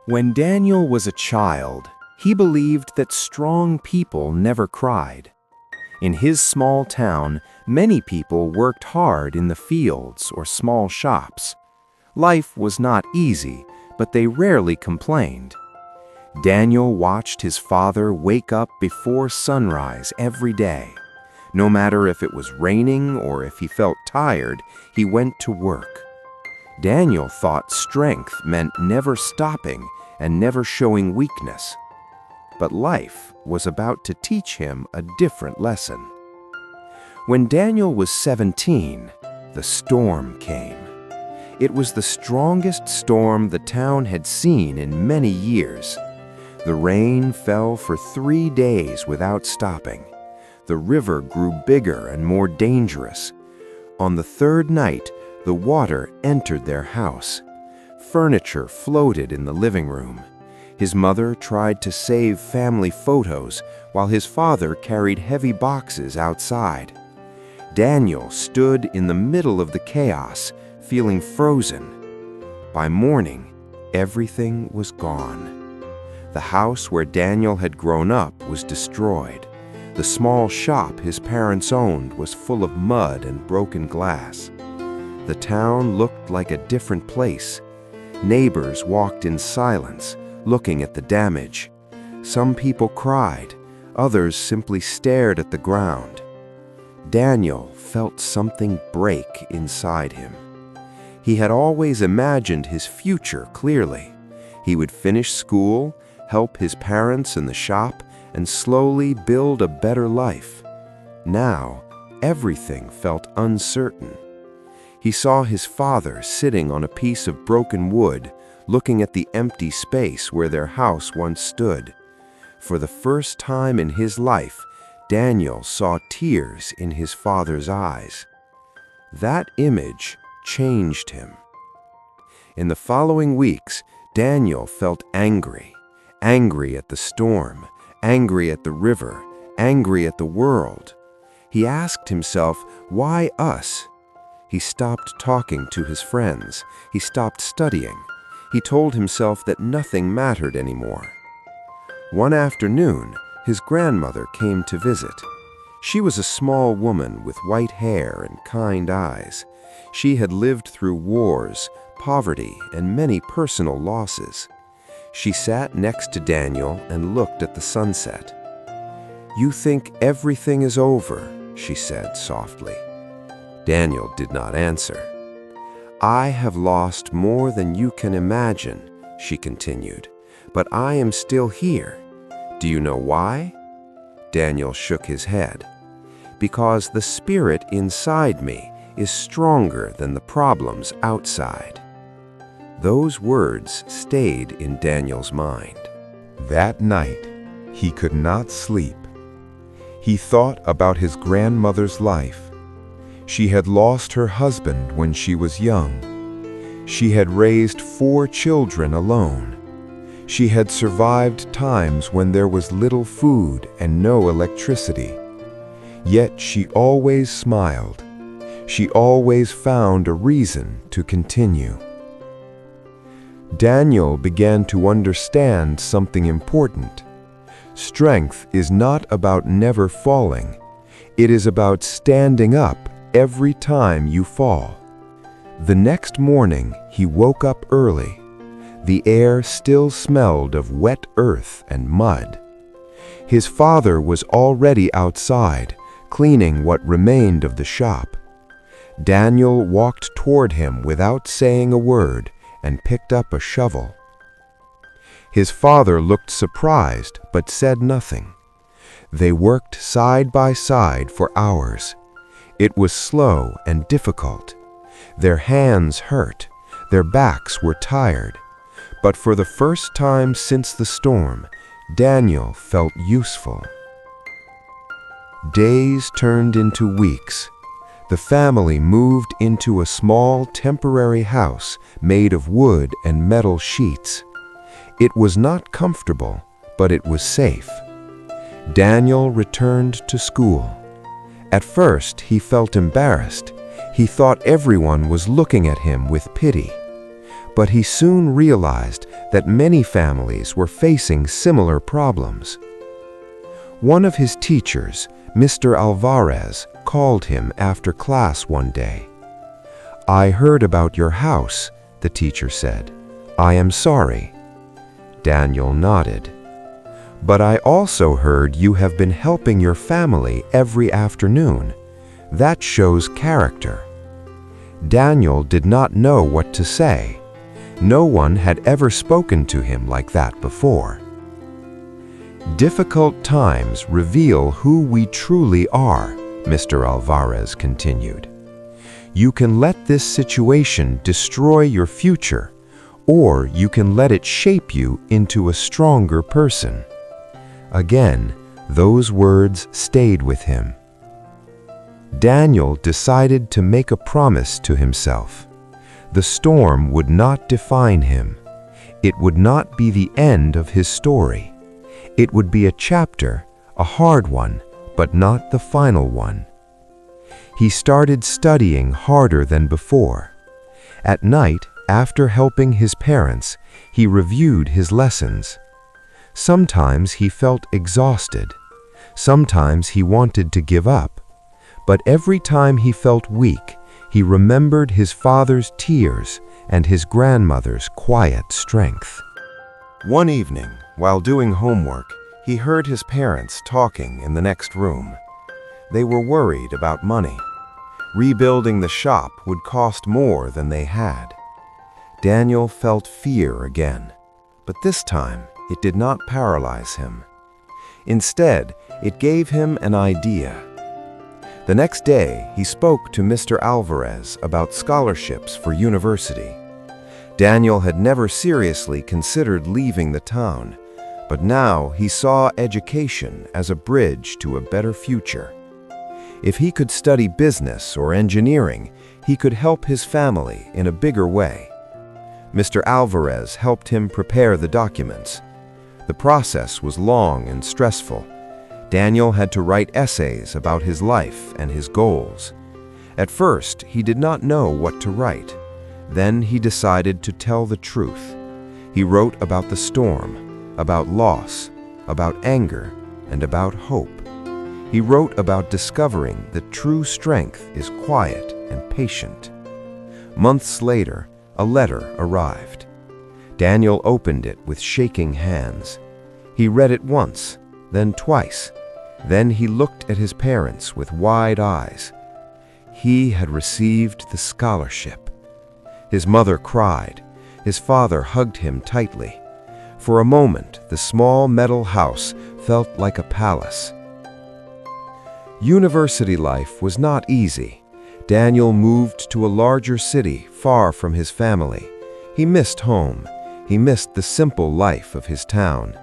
When Daniel was a child, he believed that strong people never cried. In his small town, many people worked hard in the fields or small shops. Life was not easy, but they rarely complained. Daniel watched his father wake up before sunrise every day. No matter if it was raining or if he felt tired, he went to work. Daniel thought strength meant never stopping and never showing weakness. But life was about to teach him a different lesson. When Daniel was 17, the storm came. It was the strongest storm the town had seen in many years. The rain fell for 3 days without stopping. The river grew bigger and more dangerous. On the third night, the water entered their house. Furniture floated in the living room. His mother tried to save family photos while his father carried heavy boxes outside. Daniel stood in the middle of the chaos, feeling frozen. By morning, everything was gone. The house where Daniel had grown up was destroyed. The small shop his parents owned was full of mud and broken glass. The town looked like a different place. Neighbors walked in silence, looking at the damage. Some people cried, others simply stared at the ground. Daniel felt something break inside him. He had always imagined his future clearly. He would finish school, help his parents in the shop, and slowly build a better life. Now, everything felt uncertain. He saw his father sitting on a piece of broken wood, looking at the empty space where their house once stood. For the first time in his life, Daniel saw tears in his father's eyes. That image changed him. In the following weeks, Daniel felt angry at the storm, angry at the river, angry at the world. He asked himself, why us? He stopped talking to his friends. He stopped studying. He told himself that nothing mattered anymore. One afternoon, his grandmother came to visit. She was a small woman with white hair and kind eyes. She had lived through wars, poverty, and many personal losses. She sat next to Daniel and looked at the sunset. "You think everything is over," she said softly. Daniel did not answer. "I have lost more than you can imagine," she continued, "but I am still here. Do you know why?" Daniel shook his head. "Because the spirit inside me is stronger than the problems outside." Those words stayed in Daniel's mind. That night, he could not sleep. He thought about his grandmother's life. She had lost her husband when she was young. She had raised 4 children alone. She had survived times when there was little food and no electricity. Yet she always smiled. She always found a reason to continue. Daniel began to understand something important. Strength is not about never falling. It is about standing up every time you fall. The next morning, he woke up early. The air still smelled of wet earth and mud. His father was already outside, cleaning what remained of the shop. Daniel walked toward him without saying a word and picked up a shovel. His father looked surprised but said nothing. They worked side by side for hours. It was slow and difficult. Their hands hurt. Their backs were tired. But for the first time since the storm, Daniel felt useful. Days turned into weeks. The family moved into a small temporary house made of wood and metal sheets. It was not comfortable, but it was safe. Daniel returned to school. At first, he felt embarrassed. He thought everyone was looking at him with pity. But he soon realized that many families were facing similar problems. One of his teachers, Mr. Alvarez, called him after class one day. "I heard about your house," the teacher said. "I am sorry." Daniel nodded. "But I also heard you have been helping your family every afternoon. That shows character." Daniel did not know what to say. No one had ever spoken to him like that before. "Difficult times reveal who we truly are," Mr. Alvarez continued. "You can let this situation destroy your future, or you can let it shape you into a stronger person." Again, those words stayed with him. Daniel decided to make a promise to himself. The storm would not define him. It would not be the end of his story. It would be a chapter, a hard one, but not the final one. He started studying harder than before. At night, after helping his parents, he reviewed his lessons. Sometimes he felt exhausted. Sometimes he wanted to give up. But every time he felt weak, he remembered his father's tears and his grandmother's quiet strength. One evening, while doing homework, he heard his parents talking in the next room. They were worried about money. Rebuilding the shop would cost more than they had. Daniel felt fear again, but this time it did not paralyze him. Instead, it gave him an idea. The next day, he spoke to Mr. Alvarez about scholarships for university. Daniel had never seriously considered leaving the town, but now he saw education as a bridge to a better future. If he could study business or engineering, he could help his family in a bigger way. Mr. Alvarez helped him prepare the documents. The process was long and stressful. Daniel had to write essays about his life and his goals. At first, he did not know what to write. Then he decided to tell the truth. He wrote about the storm, about loss, about anger, and about hope. He wrote about discovering that true strength is quiet and patient. Months later, a letter arrived. Daniel opened it with shaking hands. He read it once, then twice. Then he looked at his parents with wide eyes. He had received the scholarship. His mother cried. His father hugged him tightly. For a moment, the small metal house felt like a palace. University life was not easy. Daniel moved to a larger city far from his family. He missed home. He missed the simple life of his town.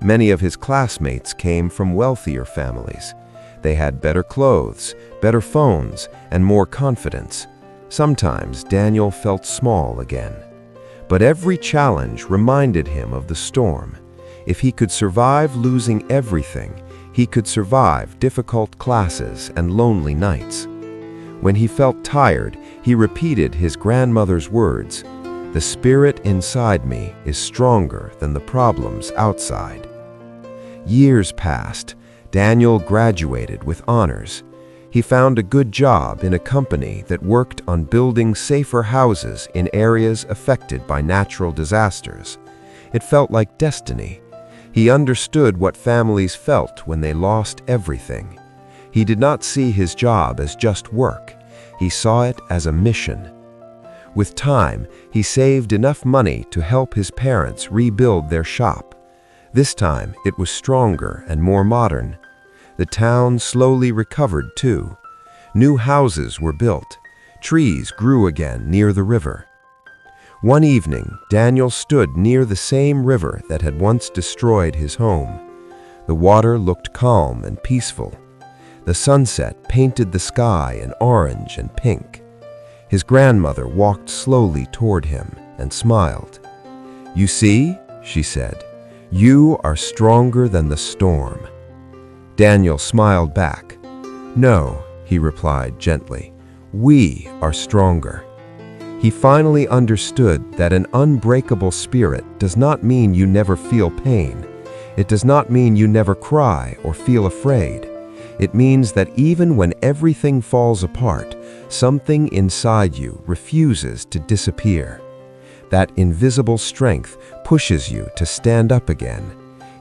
Many of his classmates came from wealthier families. They had better clothes, better phones, and more confidence. Sometimes Daniel felt small again. But every challenge reminded him of the storm. If he could survive losing everything, he could survive difficult classes and lonely nights. When he felt tired, he repeated his grandmother's words, "The spirit inside me is stronger than the problems outside." Years passed. Daniel graduated with honors. He found a good job in a company that worked on building safer houses in areas affected by natural disasters. It felt like destiny. He understood what families felt when they lost everything. He did not see his job as just work. He saw it as a mission. With time, he saved enough money to help his parents rebuild their shop. This time, it was stronger and more modern. The town slowly recovered too. New houses were built. Trees grew again near the river. One evening, Daniel stood near the same river that had once destroyed his home. The water looked calm and peaceful. The sunset painted the sky in orange and pink. His grandmother walked slowly toward him and smiled. "You see," she said, "you are stronger than the storm." Daniel smiled back. "No," he replied gently, "we are stronger." He finally understood that an unbreakable spirit does not mean you never feel pain. It does not mean you never cry or feel afraid. It means that even when everything falls apart, something inside you refuses to disappear. That invisible strength pushes you to stand up again.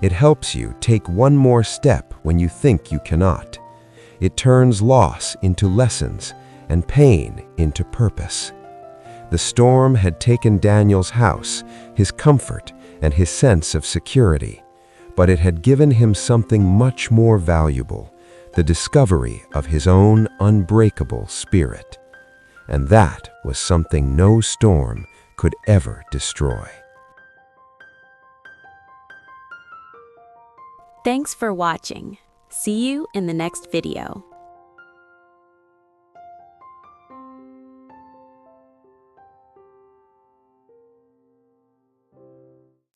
It helps you take one more step when you think you cannot. It turns loss into lessons and pain into purpose. The storm had taken Daniel's house, his comfort, and his sense of security, but it had given him something much more valuable, the discovery of his own unbreakable spirit. And that was something no storm could ever destroy. Thanks for watching. See you in the next video.